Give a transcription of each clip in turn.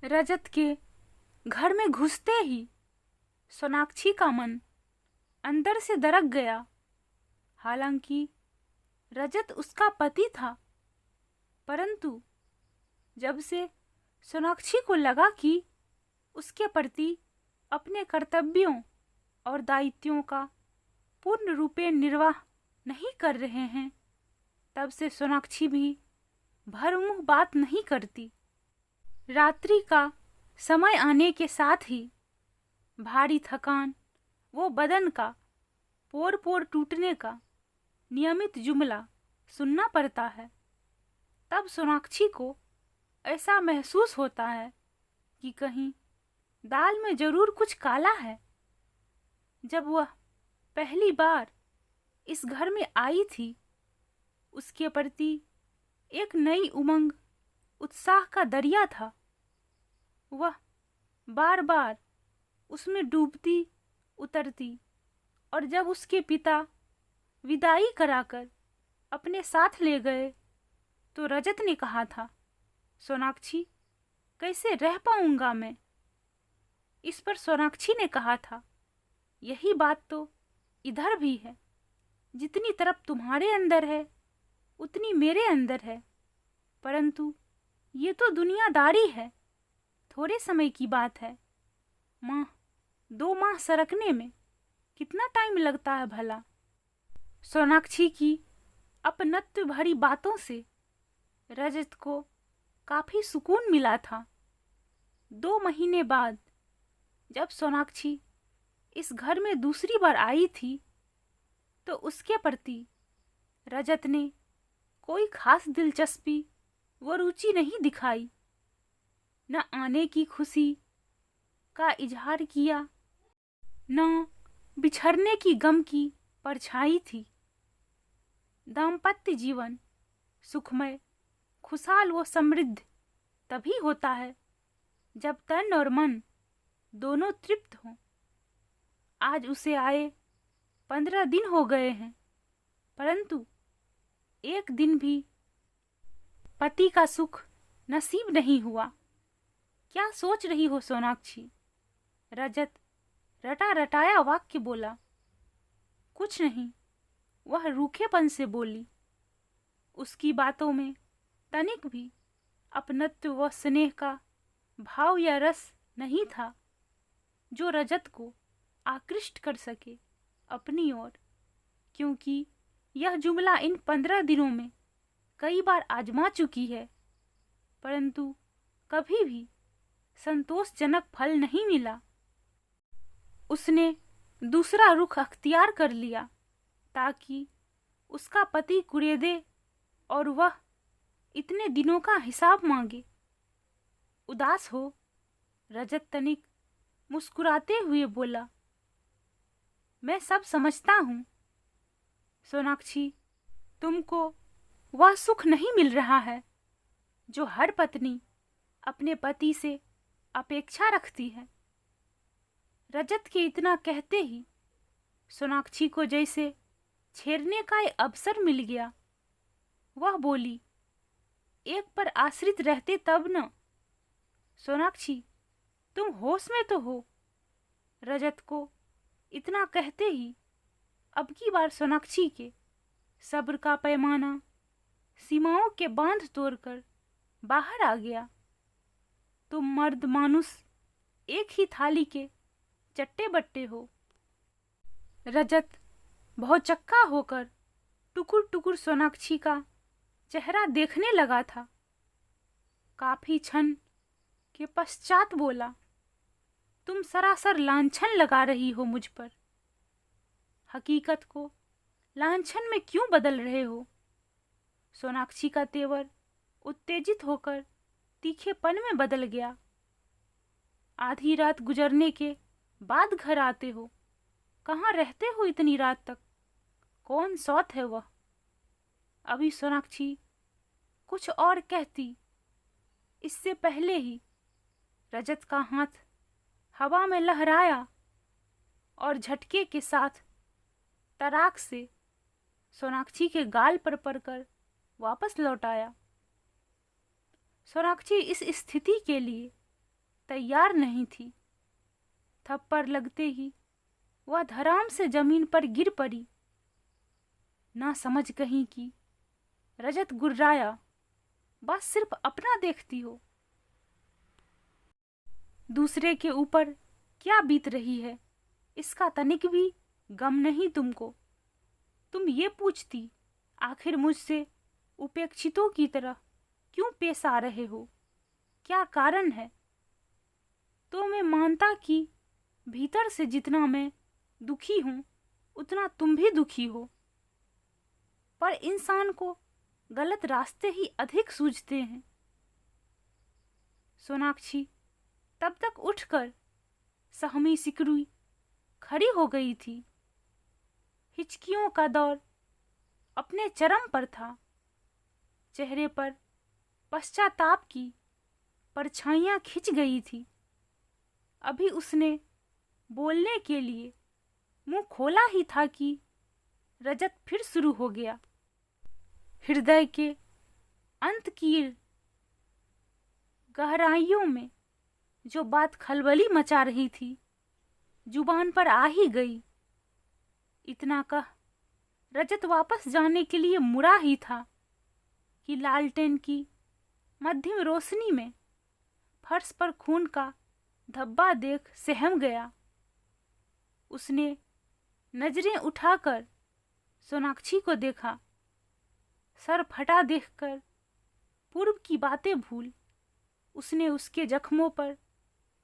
रजत के घर में घुसते ही सोनाक्षी का मन अंदर से दरक गया। हालांकि रजत उसका पति था, परंतु जब से सोनाक्षी को लगा कि उसके प्रति अपने कर्तव्यों और दायित्वों का पूर्ण रूपेण निर्वाह नहीं कर रहे हैं, तब से सोनाक्षी भी भरमुंह बात नहीं करती। रात्रि का समय आने के साथ ही भारी थकान वो बदन का पोर पोर टूटने का नियमित जुमला सुनना पड़ता है। तब सोनाक्षी को ऐसा महसूस होता है कि कहीं दाल में जरूर कुछ काला है। जब वह पहली बार इस घर में आई थी, उसके प्रति एक नई उमंग, उत्साह का दरिया था। वह बार बार उसमें डूबती उतरती, और जब उसके पिता विदाई कराकर अपने साथ ले गए तो रजत ने कहा था, सोनाक्षी, कैसे रह पाऊंगा मैं। इस पर सोनाक्षी ने कहा था, यही बात तो इधर भी है। जितनी तरफ तुम्हारे अंदर है उतनी मेरे अंदर है, परंतु ये तो दुनियादारी है, थोड़े समय की बात है। माह 2 माह सरकने में कितना टाइम लगता है भला। सोनाक्षी की अपनत्व भरी बातों से रजत को काफी सुकून मिला था। 2 महीने बाद जब सोनाक्षी इस घर में दूसरी बार आई थी, तो उसके प्रति रजत ने कोई खास दिलचस्पी व रुचि नहीं दिखाई। न आने की खुशी का इजहार किया, न बिछड़ने की गम की परछाई थी। दाम्पत्य जीवन सुखमय, खुशहाल व समृद्ध तभी होता है जब तन और मन दोनों तृप्त हों। आज उसे आए 15 दिन हो गए हैं, परंतु एक दिन भी पति का सुख नसीब नहीं हुआ। क्या सोच रही हो सोनाक्षी? रजत रटा रटाया वाक्य बोला। कुछ नहीं, वह रूखेपन से बोली। उसकी बातों में तनिक भी अपनत्व व स्नेह का भाव या रस नहीं था जो रजत को आकृष्ट कर सके अपनी ओर, क्योंकि यह जुमला इन 15 दिनों में कई बार आजमा चुकी है, परंतु कभी भी संतोषजनक फल नहीं मिला। उसने दूसरा रुख अख्तियार कर लिया ताकि उसका पति कुरेदे और वह इतने दिनों का हिसाब मांगे। उदास हो रजत तनिक मुस्कुराते हुए बोला, मैं सब समझता हूँ सोनाक्षी, तुमको वह सुख नहीं मिल रहा है जो हर पत्नी अपने पति से अपेक्षा रखती है। रजत के इतना कहते ही सोनाक्षी को जैसे छेड़ने का एक अवसर मिल गया। वह बोली, एक पर आश्रित रहते तब न। सोनाक्षी, तुम होश में तो हो। रजत को इतना कहते ही अब की बार सोनाक्षी के सब्र का पैमाना सीमाओं के बांध तोड़कर बाहर आ गया। तुम मर्द मानुस एक ही थाली के चट्टे बट्टे हो। रजत भौचक्का होकर टुकुर टुकुर सोनाक्षी का चेहरा देखने लगा था। काफी क्षण के पश्चात बोला, तुम सरासर लांछन लगा रही हो मुझ पर। हकीकत को लांछन में क्यों बदल रहे हो? सोनाक्षी का तेवर उत्तेजित होकर तीखेपन में बदल गया। आधी रात गुजरने के बाद घर आते हो, कहाँ रहते हो इतनी रात तक? कौन सौत है वह? अभी सोनाक्षी कुछ और कहती, इससे पहले ही रजत का हाथ हवा में लहराया और झटके के साथ तराक से सोनाक्षी के गाल पर पड़कर वापस लौट आया। सोनाक्षी इस स्थिति के लिए तैयार नहीं थी। थप्पड़ लगते ही वह धड़ाम से जमीन पर गिर पड़ी। ना समझ कहीं की रजत गुर्राया, बस सिर्फ अपना देखती हो, दूसरे के ऊपर क्या बीत रही है इसका तनिक भी गम नहीं तुमको। तुम ये पूछती आखिर मुझसे उपेक्षितों की तरह क्यों पेश आ रहे हो, क्या कारण है? तो मैं मानता कि भीतर से जितना मैं दुखी हूं उतना तुम भी दुखी हो, पर इंसान को गलत रास्ते ही अधिक सूझते हैं। सोनाक्षी तब तक उठकर सहमी सिकरुई खड़ी हो गई थी। हिचकियों का दौर अपने चरम पर था। चेहरे पर पश्चाताप की परछाइयां खिंच गई थी। अभी उसने बोलने के लिए मुंह खोला ही था कि रजत फिर शुरू हो गया। हृदय के अंत की गहराइयों में जो बात खलबली मचा रही थी जुबान पर आ ही गई। इतना कह रजत वापस जाने के लिए मुड़ा ही था कि लालटेन की मध्यम रोशनी में फर्श पर खून का धब्बा देख सहम गया। उसने नजरें उठाकर सोनाक्षी को देखा। सर फटा देखकर पूर्व की बातें भूल उसने उसके जख्मों पर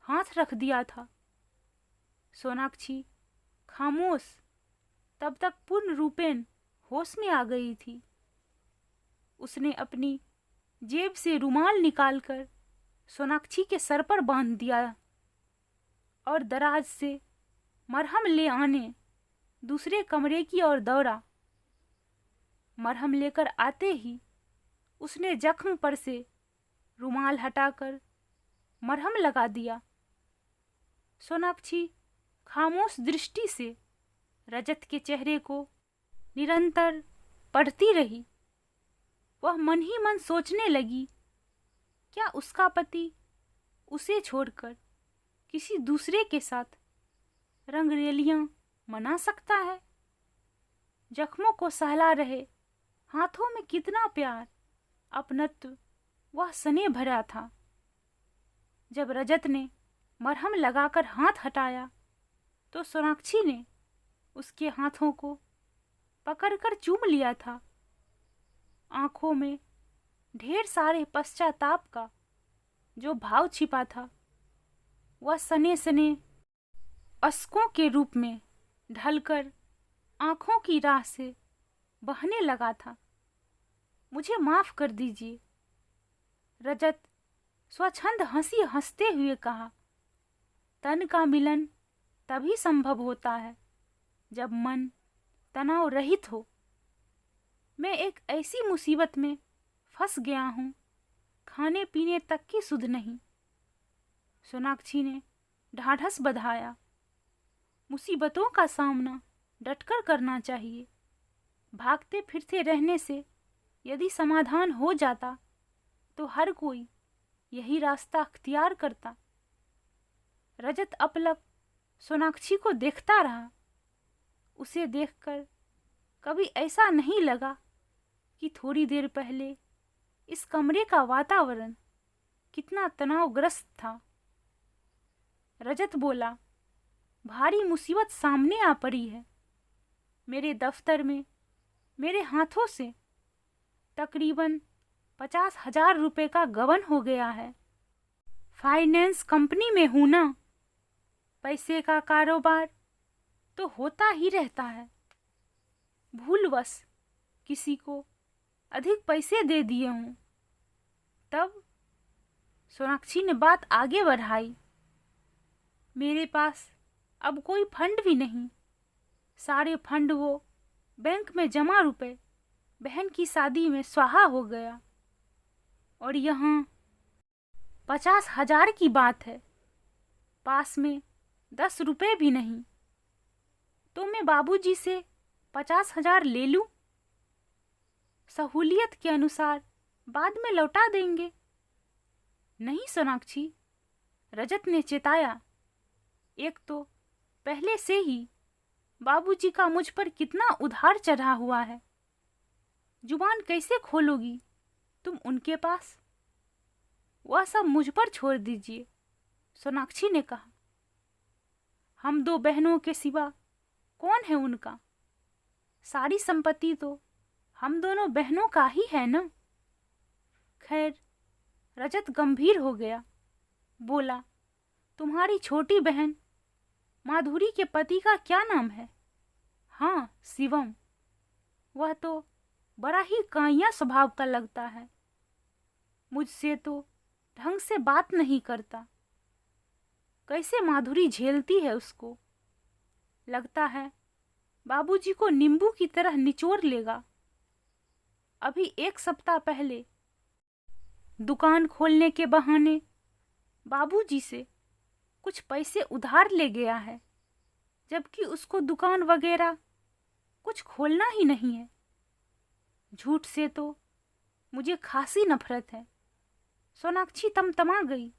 हाथ रख दिया था। सोनाक्षी खामोश तब तक पूर्ण रूपेण होश में आ गई थी। उसने अपनी जेब से रुमाल निकालकर सोनाक्षी के सर पर बांध दिया और दराज से मरहम ले आने दूसरे कमरे की ओर दौड़ा। मरहम लेकर आते ही उसने जख्म पर से रुमाल हटाकर मरहम लगा दिया। सोनाक्षी खामोश दृष्टि से रजत के चेहरे को निरंतर पढ़ती रही। वह मन ही मन सोचने लगी, क्या उसका पति उसे छोड़कर किसी दूसरे के साथ रंगरेलियां मना सकता है? जख्मों को सहला रहे हाथों में कितना प्यार, अपनत्व वह सने भरा था। जब रजत ने मरहम लगाकर हाथ हटाया तो सोनाक्षी ने उसके हाथों को पकड़कर चूम लिया था। आंखों में ढेर सारे पश्चाताप का जो भाव छिपा था वह सने सने अश्कों के रूप में ढलकर आंखों की राह से बहने लगा था। मुझे माफ कर दीजिए, रजत स्वच्छंद हंसी हंसते हुए कहा। तन का मिलन तभी संभव होता है जब मन तनाव रहित हो। मैं एक ऐसी मुसीबत में फंस गया हूं, खाने पीने तक की सुध नहीं। सोनाक्षी ने ढाढ़स बंधाया। मुसीबतों का सामना डटकर करना चाहिए। भागते फिरते रहने से यदि समाधान हो जाता तो हर कोई यही रास्ता अख्तियार करता। रजत अपलक सोनाक्षी को देखता रहा। उसे देखकर कभी ऐसा नहीं लगा कि थोड़ी देर पहले इस कमरे का वातावरण कितना तनावग्रस्त था। रजत बोला, भारी मुसीबत सामने आ पड़ी है। मेरे दफ्तर में मेरे हाथों से तकरीबन 50,000 रुपए का गबन हो गया है। फाइनेंस कंपनी में हूं ना, पैसे का कारोबार तो होता ही रहता है। भूलवश किसी को अधिक पैसे दे दिए हूं। तब सोनाक्षी ने बात आगे बढ़ाई। मेरे पास अब कोई फंड भी नहीं। सारे फंड वो बैंक में जमा रुपए बहन की शादी में स्वाहा हो गया। और यहाँ 50,000 की बात है, पास में 10 रुपए भी नहीं। तो मैं बाबूजी से 50,000 ले लूं? सहूलियत के अनुसार बाद में लौटा देंगे। नहीं सोनाक्षी, रजत ने चेताया, एक तो पहले से ही बाबूजी का मुझ पर कितना उधार चढ़ा हुआ है, जुबान कैसे खोलोगी तुम उनके पास? वह सब मुझ पर छोड़ दीजिए, सोनाक्षी ने कहा। हम दो बहनों के सिवा कौन है उनका? सारी संपत्ति तो हम दोनों बहनों का ही है ना। खैर, रजत गंभीर हो गया, बोला, तुम्हारी छोटी बहन माधुरी के पति का क्या नाम है? हाँ, शिवम। वह तो बड़ा ही काइया स्वभाव का लगता है, मुझसे तो ढंग से बात नहीं करता। कैसे माधुरी झेलती है उसको? लगता है बाबूजी को नींबू की तरह निचोड़ लेगा। अभी 1 सप्ताह पहले दुकान खोलने के बहाने बाबूजी से कुछ पैसे उधार ले गया है, जबकि उसको दुकान वगैरह कुछ खोलना ही नहीं है। झूठ से तो मुझे खासी नफरत है। सोनाक्षी तमतमा गई।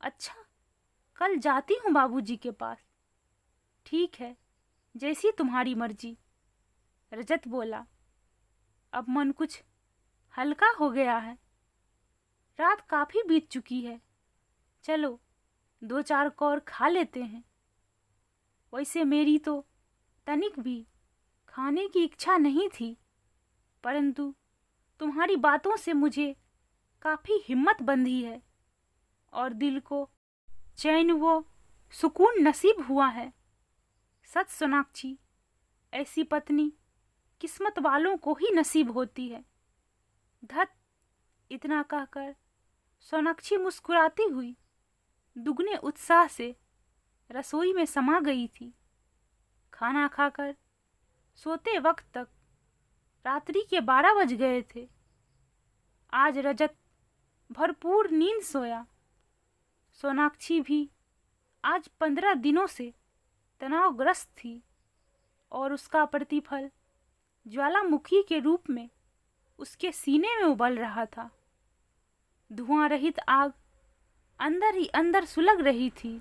अच्छा, कल जाती हूँ बाबूजी के पास। ठीक है, जैसी तुम्हारी मर्जी, रजत बोला। अब मन कुछ हल्का हो गया है। रात काफी बीत चुकी है, चलो 2-4 कौर खा लेते हैं। वैसे मेरी तो तनिक भी खाने की इच्छा नहीं थी, परंतु तुम्हारी बातों से मुझे काफी हिम्मत बंधी है और दिल को चैन वो सुकून नसीब हुआ है। सच सोनाक्षी, ऐसी पत्नी किस्मत वालों को ही नसीब होती है। धत, इतना कहकर सोनाक्षी मुस्कुराती हुई दुगने उत्साह से रसोई में समा गई थी। खाना खाकर सोते वक्त तक रात्रि के 12 बज गए थे। आज रजत भरपूर नींद सोया। सोनाक्षी भी आज 15 दिनों से तनावग्रस्त थी और उसका प्रतिफल ज्वालामुखी के रूप में उसके सीने में उबल रहा था। धुआं रहित आग अंदर ही अंदर सुलग रही थी।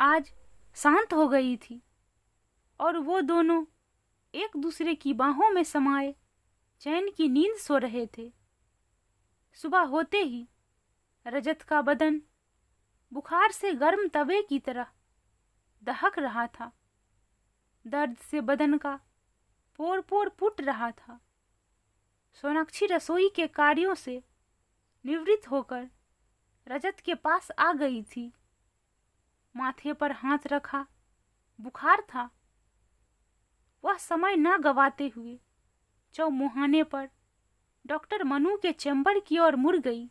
आज शांत हो गई थी और वो दोनों एक दूसरे की बाहों में समाये चैन की नींद सो रहे थे। सुबह होते ही रजत का बदन बुखार से गर्म तवे की तरह दहक रहा था। दर्द से बदन का पोर पोर फूट रहा था। सोनाक्षी रसोई के कार्यों से निवृत्त होकर रजत के पास आ गई थी। माथे पर हाथ रखा, बुखार था। वह समय न गवाते हुए चौमुहाने पर डॉक्टर मनु के चैम्बर की ओर मुड़ गई।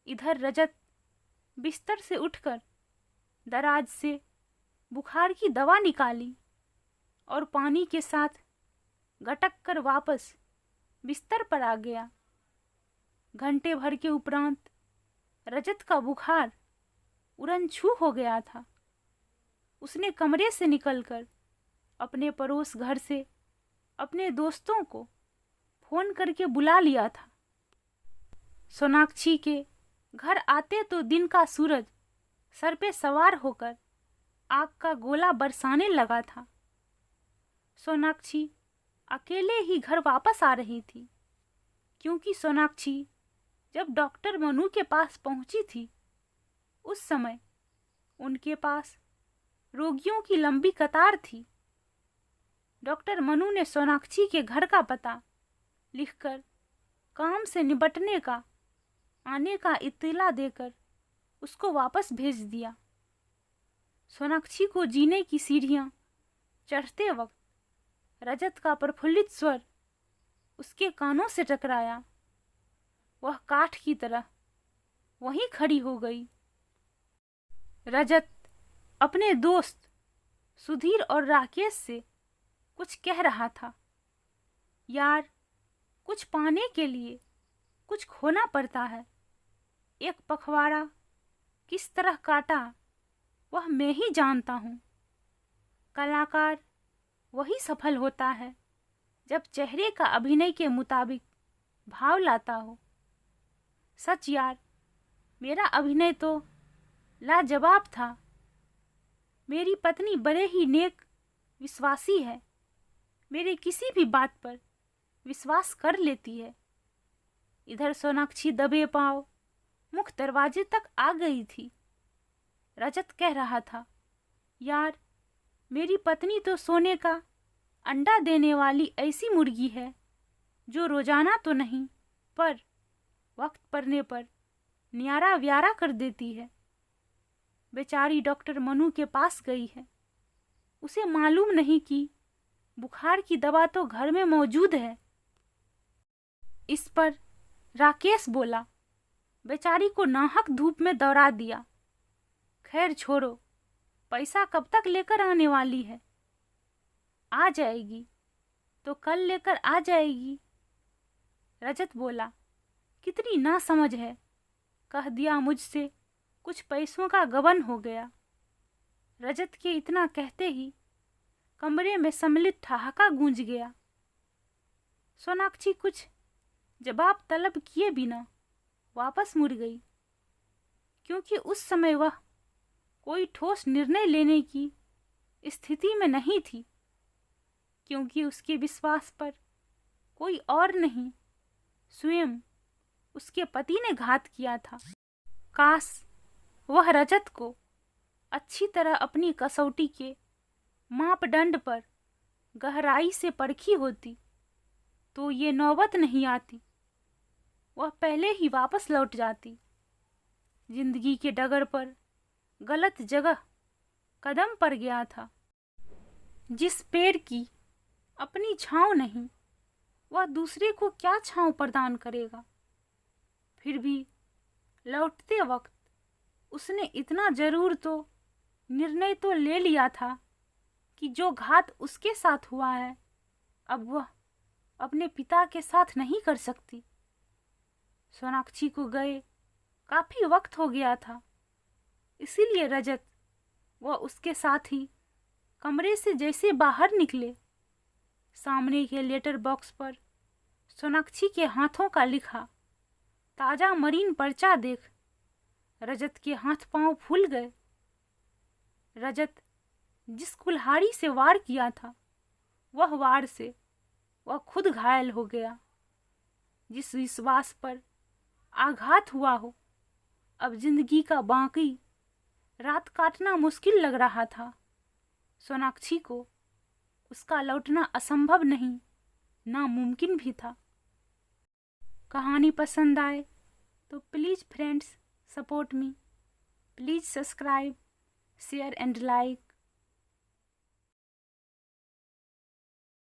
इधर रजत बिस्तर से उठकर दराज से बुखार की दवा निकाली और पानी के साथ गटक कर वापस बिस्तर पर आ गया। घंटे भर के उपरांत रजत का बुखार उड़नछू हो गया था। उसने कमरे से निकलकर अपने पड़ोस घर से अपने दोस्तों को फोन करके बुला लिया था। सोनाक्षी के घर आते तो दिन का सूरज सर पे सवार होकर आग का गोला बरसाने लगा था। सोनाक्षी अकेले ही घर वापस आ रही थी, क्योंकि सोनाक्षी जब डॉक्टर मनु के पास पहुंची थी उस समय उनके पास रोगियों की लंबी कतार थी। डॉक्टर मनु ने सोनाक्षी के घर का पता लिखकर काम से निपटने का आने का इत्तला देकर उसको वापस भेज दिया। सोनाक्षी को जीने की सीढ़ियां चढ़ते वक्त रजत का प्रफुल्लित स्वर उसके कानों से टकराया। वह काठ की तरह वहीं खड़ी हो गई। रजत अपने दोस्त सुधीर और राकेश से कुछ कह रहा था। यार, कुछ पाने के लिए कुछ खोना पड़ता है। एक पखवाड़ा किस तरह काटा वह मैं ही जानता हूँ। कलाकार वही सफल होता है जब चेहरे का अभिनय के मुताबिक भाव लाता हो। सच यार, मेरा अभिनय तो लाजवाब था। मेरी पत्नी बड़े ही नेक विश्वासी है, मेरे किसी भी बात पर विश्वास कर लेती है। इधर सोनाक्षी दबे पांव मुख्य दरवाजे तक आ गई थी। रजत कह रहा था, यार मेरी पत्नी तो सोने का अंडा देने वाली ऐसी मुर्गी है जो रोजाना तो नहीं पर वक्त पड़ने पर न्यारा व्यारा कर देती है। बेचारी डॉक्टर मनु के पास गई है। उसे मालूम नहीं कि बुखार की दवा तो घर में मौजूद है। इस पर राकेश बोला, बेचारी को नाहक धूप में दौड़ा दिया। खैर छोड़ो, पैसा कब तक लेकर आने वाली है? आ जाएगी तो कल लेकर आ जाएगी। रजत बोला, कितनी नासमझ है, कह दिया मुझसे कुछ पैसों का गबन हो गया। रजत के इतना कहते ही कमरे में सम्मिलित ठहाका गूंज गया। सोनाक्षी कुछ जवाब तलब किए बिना वापस मुड़ गई, क्योंकि उस समय वह कोई ठोस निर्णय लेने की स्थिति में नहीं थी, क्योंकि उसके विश्वास पर कोई और नहीं, स्वयं उसके पति ने घात किया था। काश वह रजत को अच्छी तरह अपनी कसौटी के मापदंड पर गहराई से परखी होती तो ये नौबत नहीं आती। वह पहले ही वापस लौट जाती। जिंदगी के डगर पर गलत जगह कदम पड़ गया था। जिस पेड़ की अपनी छांव नहीं, वह दूसरे को क्या छांव प्रदान करेगा। फिर भी लौटते वक्त उसने इतना जरूर तो निर्णय तो ले लिया था कि जो घात उसके साथ हुआ है अब वह अपने पिता के साथ नहीं कर सकती। सोनाक्षी को गए काफी वक्त हो गया था, इसीलिए रजत वह उसके साथ ही कमरे से जैसे बाहर निकले, सामने के लेटर बॉक्स पर सोनाक्षी के हाथों का लिखा ताजा मरीन पर्चा देख रजत के हाथ पांव फूल गए। रजत जिस कुल्हाड़ी से वार किया था, वह वार से वह खुद घायल हो गया। जिस विश्वास पर आघात हुआ हो, अब जिंदगी का बाकी रात काटना मुश्किल लग रहा था। सोनाक्षी को उसका लौटना असंभव नहीं, नामुमकिन भी था। कहानी पसंद आए तो please friends support me, please subscribe, share and like.